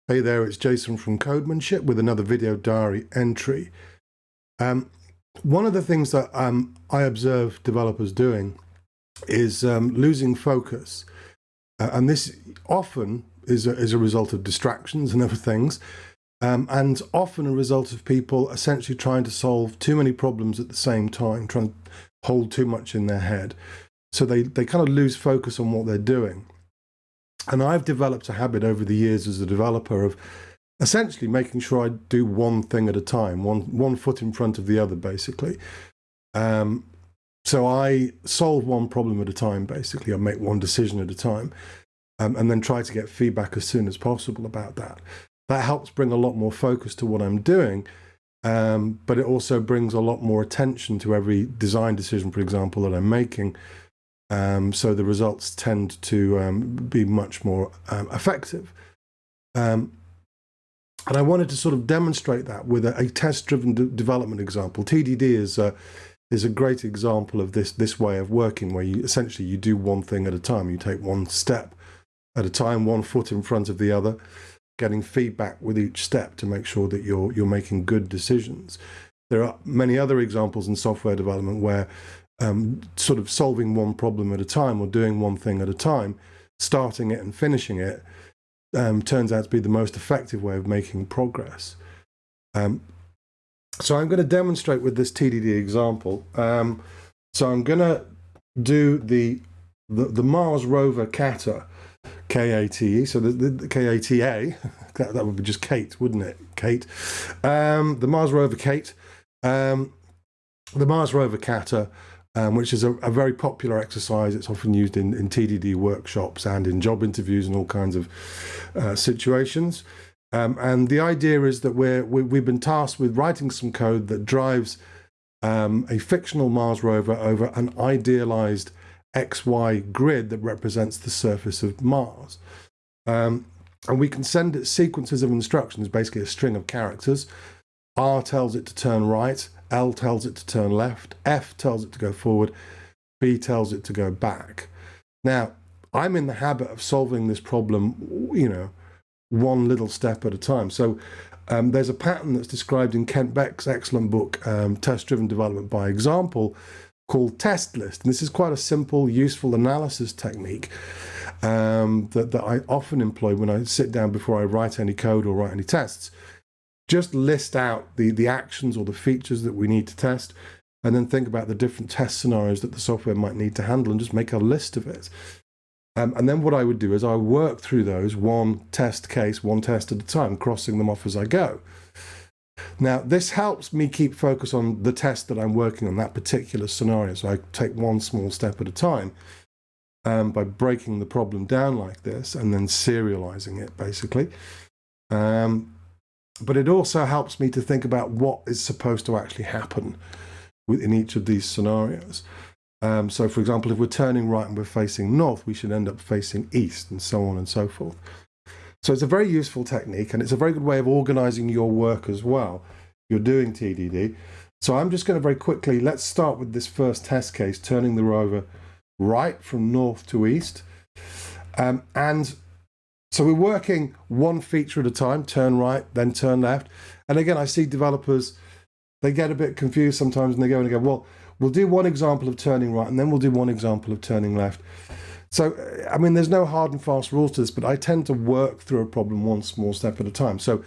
Hey there, it's Jason from Codemanship with another video diary entry. One of the things that I observe developers doing is losing focus. And this often is a result of distractions and other things, and often a result of people essentially trying to solve too many problems at the same time, trying to hold too much in their head. So they kind of lose focus on what they're doing. And I've developed a habit over the years as a developer of essentially making sure I do one thing at a time, one foot in front of the other, basically. So I solve one problem at a time, basically. I make one decision at a time, and then try to get feedback as soon as possible about that. That helps bring a lot more focus to what I'm doing, but it also brings a lot more attention to every design decision, for example, that I'm making. So the results tend to be much more effective. And I wanted to sort of demonstrate that with a test-driven development example. TDD is a great example of this way of working, where you essentially do one thing at a time. You take one step at a time, one foot in front of the other, getting feedback with each step to make sure that you're making good decisions. There are many other examples in software development where sort of solving one problem at a time or doing one thing at a time, starting it and finishing it, turns out to be the most effective way of making progress. So I'm going to demonstrate with this TDD example. So I'm going to do the Mars rover kata, K-A-T-E, so the K-A-T-A, that would be just Kate, wouldn't it? Kate. The Mars rover Kate, the Mars rover kata, which is a very popular exercise. It's often used in TDD workshops and in job interviews and all kinds of situations. And the idea is that we've been tasked with writing some code that drives a fictional Mars rover over an idealized XY grid that represents the surface of Mars. And we can send it sequences of instructions, basically a string of characters. R tells it to turn right, L tells it to turn left, F tells it to go forward, B tells it to go back. Now, I'm in the habit of solving this problem, one little step at a time. So there's a pattern that's described in Kent Beck's excellent book, Test-Driven Development by Example, called test list. And this is quite a simple, useful analysis technique that I often employ when I sit down before I write any code or write any tests. Just list out the actions or the features that we need to test, and then think about the different test scenarios that the software might need to handle and just make a list of it. And then what I would do is I work through those one test case, one test at a time, crossing them off as I go. Now, this helps me keep focus on the test that I'm working on, that particular scenario. So I take one small step at a time by breaking the problem down like this and then serializing it, basically. But it also helps me to think about what is supposed to actually happen within each of these scenarios. So, for example, if we're turning right and we're facing north, we should end up facing east, and so on and so forth. So it's a very useful technique, and it's a very good way of organizing your work as well. You're doing TDD. So I'm just going to very quickly, let's start with this first test case, turning the rover right from north to east. And so we're working one feature at a time, turn right, then turn left. And again, I see developers, they get a bit confused sometimes, and they go, well, we'll do one example of turning right, and then we'll do one example of turning left. So, I mean, there's no hard and fast rules to this, but I tend to work through a problem one small step at a time. So,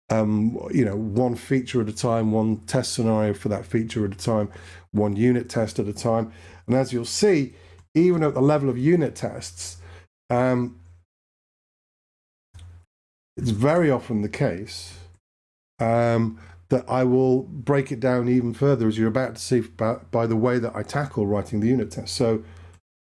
one feature at a time, one test scenario for that feature at a time, one unit test at a time. And as you'll see, even at the level of unit tests, it's very often the case that I will break it down even further, as you're about to see by the way that I tackle writing the unit test. So,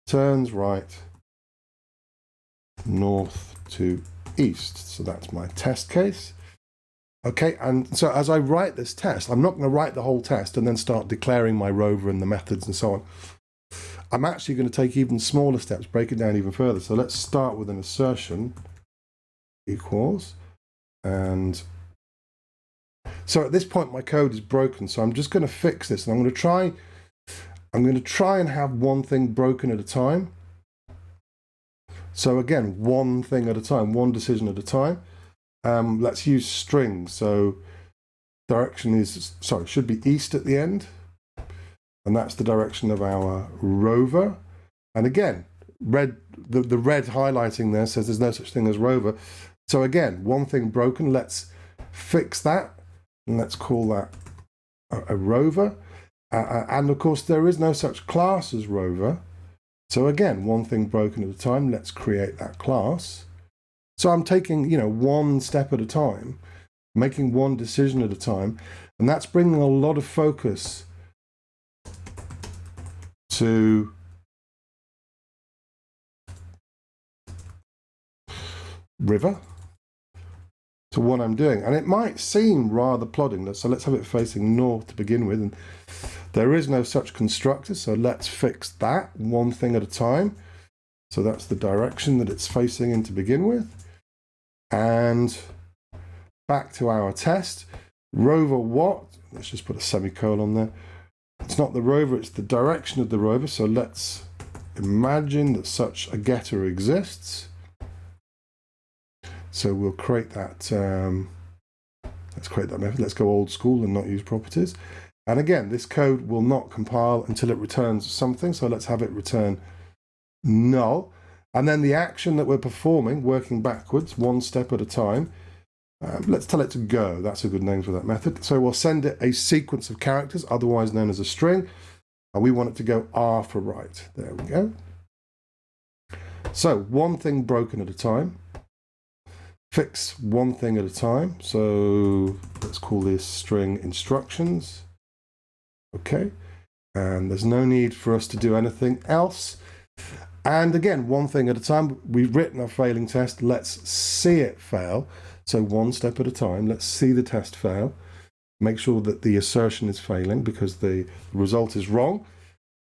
turns right, north to east. So that's my test case. Okay, and so as I write this test, I'm not going to write the whole test and then start declaring my rover and the methods and so on. I'm actually going to take even smaller steps, break it down even further. So let's start with an assertion equals, and so at this point my code is broken. So I'm just going to fix this, and I'm going to try and have one thing broken at a time. So again, one thing at a time, one decision at a time. let's use string. So direction is, sorry, should be east at the end. And that's the direction of our rover. And again, the red highlighting there says there's no such thing as rover. So again, one thing broken, let's fix that. And let's call that a rover. And of course, there is no such class as rover. So again, one thing broken at a time, let's create that class. So I'm taking, one step at a time, making one decision at a time. And that's bringing a lot of focus to river, to what I'm doing. And it might seem rather plodding. So let's have it facing north to begin with. And there is no such constructor. So let's fix that one thing at a time. So that's the direction that it's facing in to begin with. And back to our test. Rover what? Let's just put a semicolon there. It's not the rover, it's the direction of the rover. So let's imagine that such a getter exists. So we'll create that, let's create that method. Let's go old school and not use properties. And again, this code will not compile until it returns something. So let's have it return null. And then the action that we're performing, working backwards, one step at a time, let's tell it to go. That's a good name for that method. So we'll send it a sequence of characters, otherwise known as a string. And we want it to go R for right. There we go. So one thing broken at a time. Fix one thing at a time. So let's call this string instructions. Okay. And there's no need for us to do anything else. And again, one thing at a time. We've written our failing test. Let's see it fail. So one step at a time. Let's see the test fail. Make sure that the assertion is failing because the result is wrong.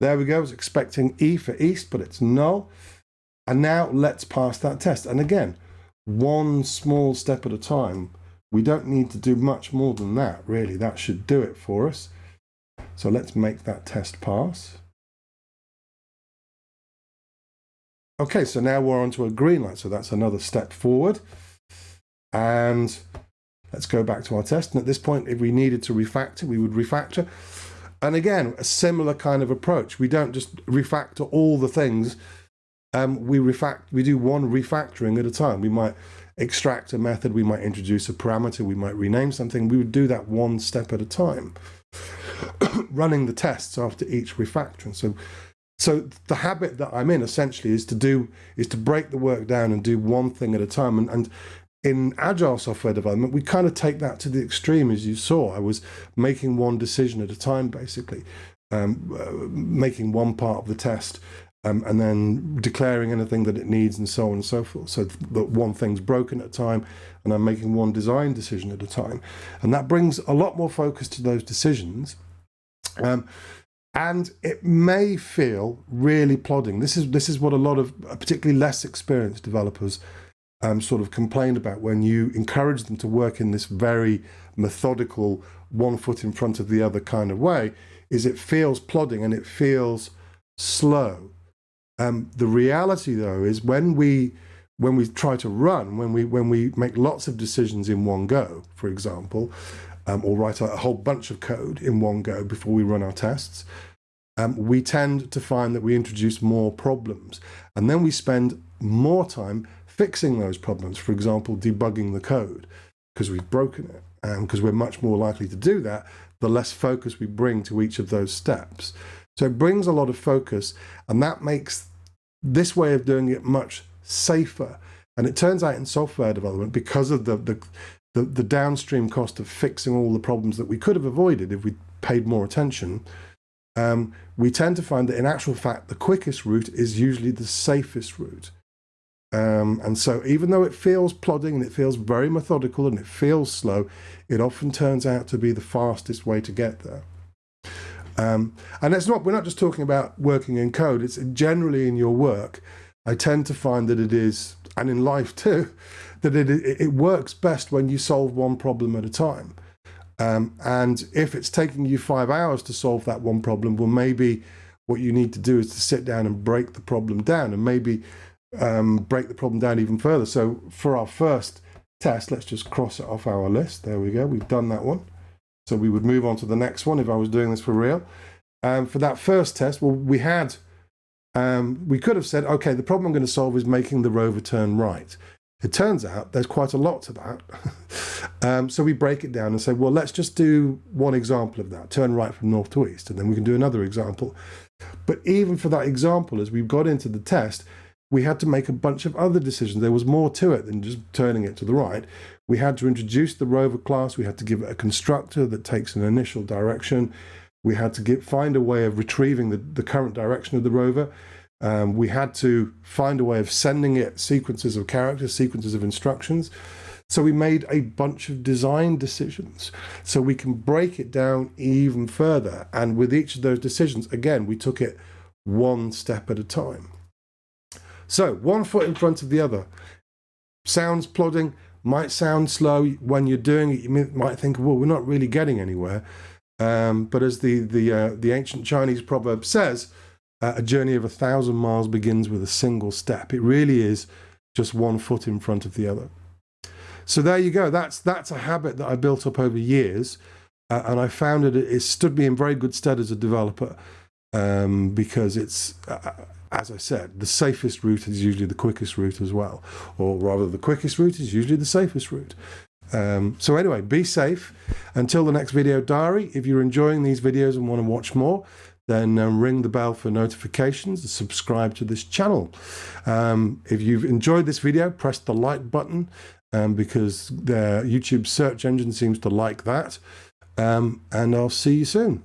There we go. I was expecting E for east, but it's null. And now let's pass that test. And again, one small step at a time. We don't need to do much more than that, really. That should do it for us. So let's make that test pass. Okay, so now we're onto a green light. So that's another step forward. And let's go back to our test. And at this point, if we needed to refactor, we would refactor. And again, a similar kind of approach. We don't just refactor all the things. We do one refactoring at a time. We might extract a method. We might introduce a parameter. We might rename something. We would do that one step at a time, running the tests after each refactoring. So the habit that I'm in essentially is to break the work down and do one thing at a time. And in agile software development, we kind of take that to the extreme, as you saw. I was making one decision at a time, basically, making one part of the test, and then declaring anything that it needs and so on and so forth. So that one thing's broken at a time, and I'm making one design decision at a time. And that brings a lot more focus to those decisions. And it may feel really plodding. This is what a lot of particularly less experienced developers sort of complained about when you encourage them to work in this very methodical, one foot in front of the other kind of way, is it feels plodding and it feels slow. The reality, though, is when we try to run, when we make lots of decisions in one go, for example, or write a whole bunch of code in one go before we run our tests, we tend to find that we introduce more problems. And then we spend more time fixing those problems, for example, debugging the code, because we've broken it. And because we're much more likely to do that, the less focus we bring to each of those steps. So it brings a lot of focus, and that makes this way of doing it much safer. And it turns out in software development, because of the downstream cost of fixing all the problems that we could have avoided if we paid more attention, we tend to find that in actual fact, the quickest route is usually the safest route. And so even though it feels plodding and it feels very methodical and it feels slow, it often turns out to be the fastest way to get there. And we're not just talking about working in code, it's generally in your work. I tend to find that it is, and in life too, that it works best when you solve one problem at a time. And if it's taking you 5 hours to solve that one problem, well, maybe what you need to do is to sit down and break the problem down, and maybe break the problem down even further. So for our first test, let's just cross it off our list. There we go. We've done that one. So we would move on to the next one if I was doing this for real. For that first test, well, we could have said, okay, the problem I'm going to solve is making the rover turn right. It turns out there's quite a lot to that. So we break it down and say, well, let's just do one example of that, turn right from north to east, and then we can do another example. But even for that example, as we got into the test, we had to make a bunch of other decisions. There was more to it than just turning it to the right. We had to introduce the rover class. We had to give it a constructor that takes an initial direction. We had to find a way of retrieving the current direction of the rover. We had to find a way of sending it sequences of characters, sequences of instructions. So we made a bunch of design decisions so we can break it down even further. And with each of those decisions, again, we took it one step at a time. So one foot in front of the other. Sounds plodding, might sound slow. When you're doing it, you might think, well, we're not really getting anywhere. But as the ancient Chinese proverb says, a journey of 1,000 miles begins with a single step. It really is just one foot in front of the other. So there you go. That's a habit that I built up over years, and I found it stood me in very good stead as a developer, because it's, as I said, the safest route is usually the quickest route as well, or rather the quickest route is usually the safest route. So anyway, be safe. Until the next video diary, if you're enjoying these videos and want to watch more, then ring the bell for notifications and subscribe to this channel. If you've enjoyed this video, press the like button, because the YouTube search engine seems to like that. And I'll see you soon.